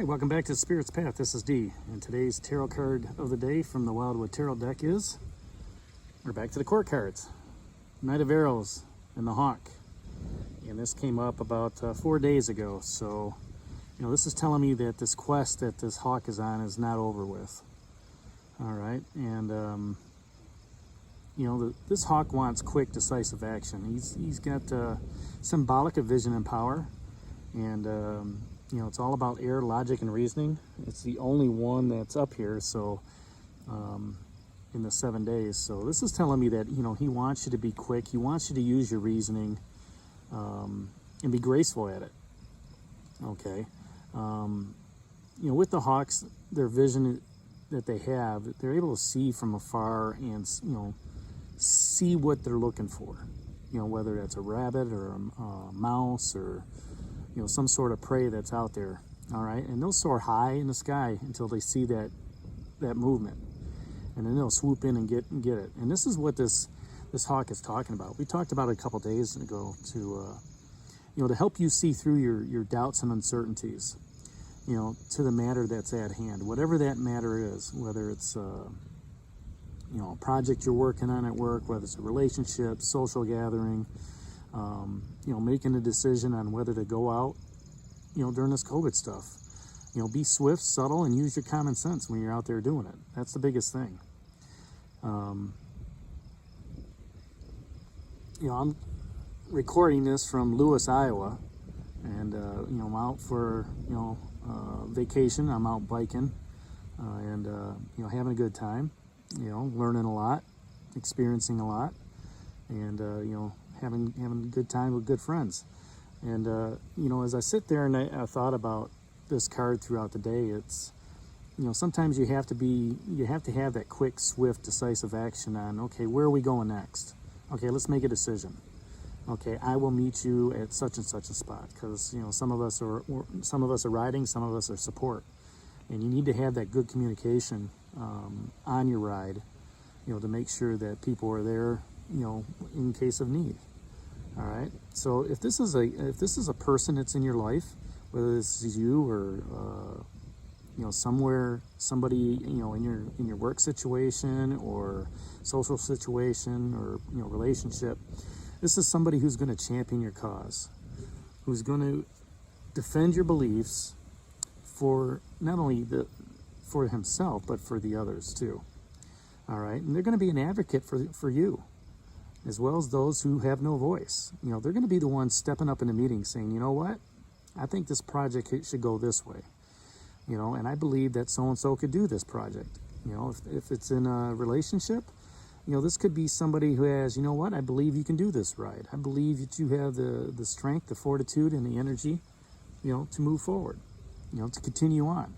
Hi, welcome back to Spirit's Path. This is D, and today's tarot card of the day from the Wildwood Tarot deck is, we're back to the court cards. Knight of Arrows and the Hawk. And this came up about 4 days ago, so this is telling me that this quest that this Hawk is on is not over with. All right, and this Hawk wants quick, decisive action. He's got symbolic of vision and power, and it's all about air, logic, and reasoning. It's the only one that's up here, so in the 7 days. So this is telling me that he wants you to be quick. He wants you to use your reasoning and be graceful at it. Okay. With the Hawks, their vision that they have, they're able to see from afar and see what they're looking for. Whether that's a rabbit or a mouse or some sort of prey that's out there. All right, and they'll soar high in the sky until they see that movement, and then they'll swoop in and get it. And this is what this Hawk is talking about. We talked about it a couple days ago to help you see through your doubts and uncertainties, to the matter that's at hand, whatever that matter is, whether it's a project you're working on at work, whether it's a relationship, social gathering, making a decision on whether to go out, during this COVID stuff. Be swift, subtle, and use your common sense when you're out there doing it. That's the biggest thing. I'm recording this from Lewis, Iowa, and I'm out for vacation. I'm out biking, and having a good time. Learning a lot, experiencing a lot, and having a good time with good friends. And as I sit there and I thought about this card throughout the day, it's sometimes you have to have that quick, swift, decisive action on, okay, where are we going next? Okay, let's make a decision. Okay, I will meet you at such and such a spot, because some of us are riding, some of us are support, and you need to have that good communication on your ride, to make sure that people are there, in case of need. All right. So if this is a person that's in your life, whether this is you or somebody in your work situation or social situation or relationship, this is somebody who's going to champion your cause, who's going to defend your beliefs for not only for himself but for the others too. All right, and they're going to be an advocate for you, as well as those who have no voice. They're going to be the ones stepping up in the meeting saying, you know what, I think this project should go this way, and I believe that so-and-so could do this project. If it's in a relationship, this could be somebody who has, you know what, I believe you can do this ride. I believe that you have the strength, the fortitude, and the energy, to move forward, to continue on.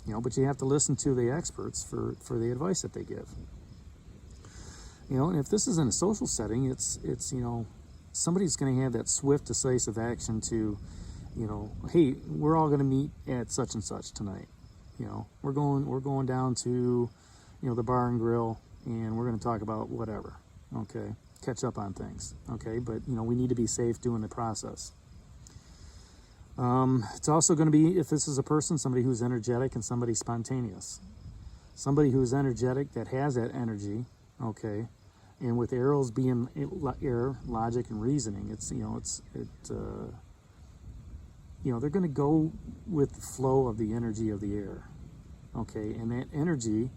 But you have to listen to the experts for the advice that they give. And if this is in a social setting, it's somebody's going to have that swift, decisive action to, hey, we're all going to meet at such and such tonight. We're going down to, the bar and grill, and we're going to talk about whatever. Okay, catch up on things. Okay, but we need to be safe doing the process. It's also going to be, if this is a person, somebody who's energetic and somebody spontaneous. Somebody who's energetic, that has that energy, okay, and with arrows being air, logic, and reasoning, they're going to go with the flow of the energy of the air, okay, and that energy,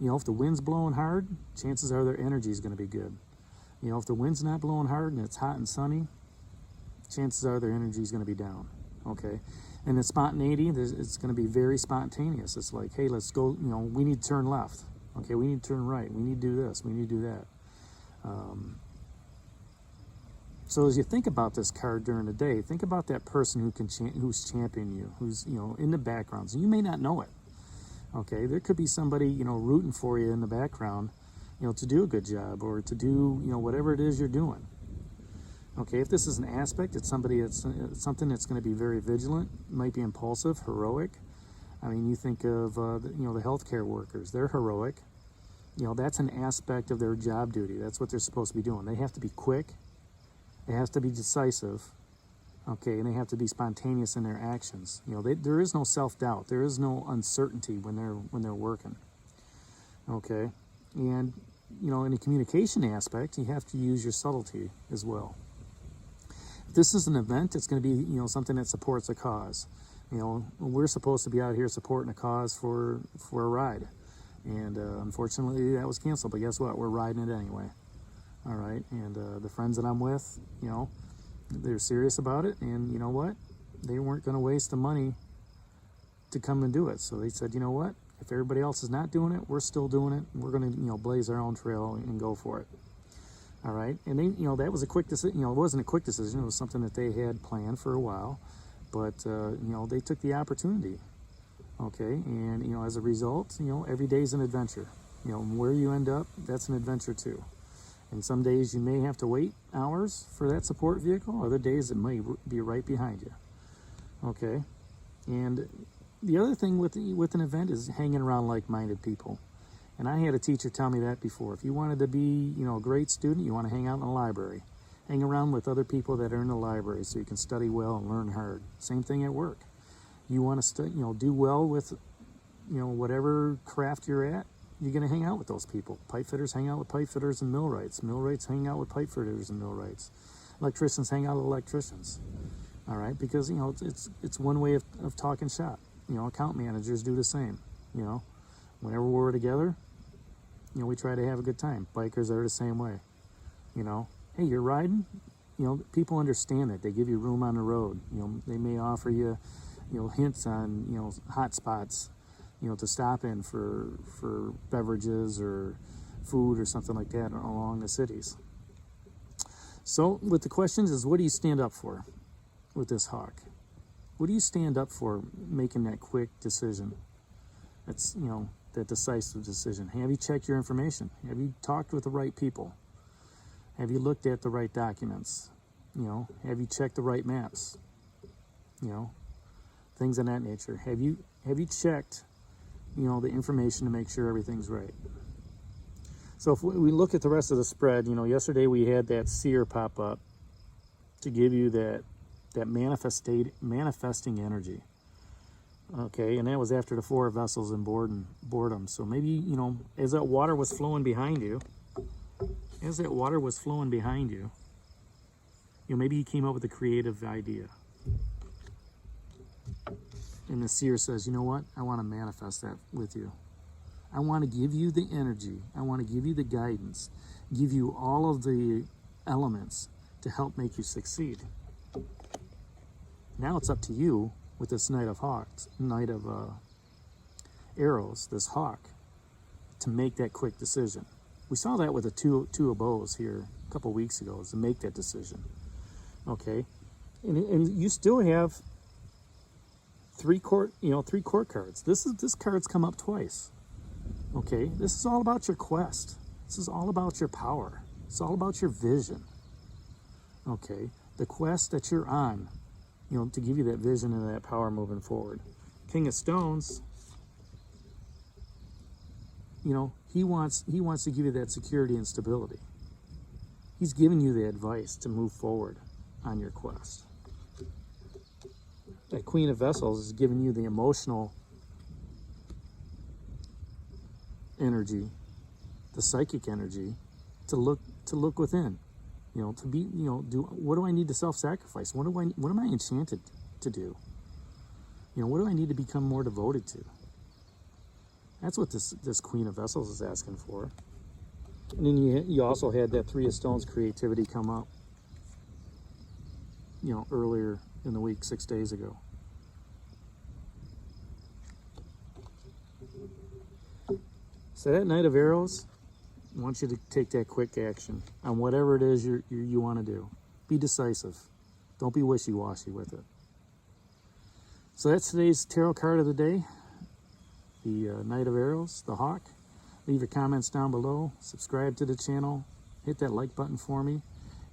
if the wind's blowing hard, chances are their energy is going to be good. If the wind's not blowing hard and it's hot and sunny, chances are their energy is going to be down. Okay, and the spontaneity, it's going to be very spontaneous. It's like, hey, let's go, we need to turn left. Okay, we need to turn right. We need to do this. We need to do that. So as you think about this card during the day, think about that person who's championing you, who's, in the background. So you may not know it. Okay, there could be somebody, rooting for you in the background, to do a good job or to do, whatever it is you're doing. Okay, if this is an aspect, it's something that's going to be very vigilant, might be impulsive, heroic. I mean, you think of the healthcare workers; they're heroic. That's an aspect of their job duty. That's what they're supposed to be doing. They have to be quick. It has to be decisive, Okay, and they have to be spontaneous in their actions. You know, there is no self-doubt. There is no uncertainty when they're working. Okay, and you know, in the communication aspect, you have to use your subtlety as well. If this is an event, it's going to be, you know, something that supports a cause. You know, we're supposed to be out here supporting a cause for a ride, and unfortunately that was canceled. But guess what? We're riding it anyway. All right, and the friends that I'm with, you know, they're serious about it, and you know what? They weren't going to waste the money to come and do it. So they said, you know what? If everybody else is not doing it, we're still doing it. We're going to, you know, blaze our own trail and go for it. All right, and they, you know, that was a quick decision. You know, it wasn't a quick decision. It was something that they had planned for a while, but you know, they took the opportunity. Okay, and you know, as a result, you know, every day's an adventure. You know, where you end up, that's an adventure too. And some days you may have to wait hours for that support vehicle. Other days it may be right behind you. Okay, and the other thing with an event is hanging around like-minded people. And I had a teacher tell me that before. If you wanted to be, you know, a great student, you want to hang out in the library. Hang around with other people that are in the library so you can study well and learn hard. Same thing at work. You want to you know, do well with, you know, whatever craft you're at. You're going to hang out with those people. Pipe fitters hang out with pipe fitters and millwrights. Millwrights hang out with pipe fitters and millwrights. Electricians hang out with electricians. All right, because you know, it's one way of talking shop. You know, account managers do the same. You know, whenever we're together, you know, we try to have a good time. Bikers are the same way. You know, hey, you're riding. You know, people understand it. They give you room on the road. You know, they may offer you, you know, hints on, you know, hot spots, you know, to stop in for beverages or food or something like that along the cities. So with the questions is, what do you stand up for with this hawk? What do you stand up for making that quick decision? That's, you know, that decisive decision. Have you checked your information? Have you talked with the right people? Have you looked at the right documents? You know, have you checked the right maps? You know, things of that nature. Have you checked, you know, the information to make sure everything's right? So if we look at the rest of the spread, you know, yesterday we had that seer pop up to give you that manifesting energy. Okay, and that was after the 4 vessels in boredom. So maybe, you know, as that water was flowing behind you, you know, maybe you came up with a creative idea. And the seer says, you know what? I want to manifest that with you. I want to give you the energy. I want to give you the guidance, give you all of the elements to help make you succeed. Now it's up to you with this Knight of Arrows, this hawk, to make that quick decision. We saw that with the two of bows here a couple weeks ago, is to make that decision. Okay, and you still have 3 court cards. This card's come up twice. Okay, this is all about your quest. This is all about your power. It's all about your vision. Okay, the quest that you're on, you know, to give you that vision and that power moving forward. King of Stones, you know, he wants to give you that security and stability. He's giving you the advice to move forward on your quest. That Queen of Vessels is giving you the emotional energy, the psychic energy, to look within. You know, to be, you know, what do I need to self-sacrifice? What am I enchanted to do? You know, what do I need to become more devoted to? That's what this Queen of Vessels is asking for. And then you also had that 3 of Stones creativity come up, you know, earlier in the week, 6 days ago. So that Knight of Arrows, I want you to take that quick action on whatever it is you want to do. Be decisive. Don't be wishy-washy with it. So that's today's tarot card of the day. The Knight of Arrows, the Hawk. Leave your comments down below. Subscribe to the channel. Hit that like button for me.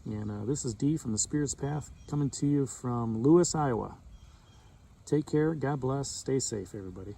And this is Dee from the Spirit's Path, coming to you from Lewis, Iowa. Take care. God bless. Stay safe, everybody.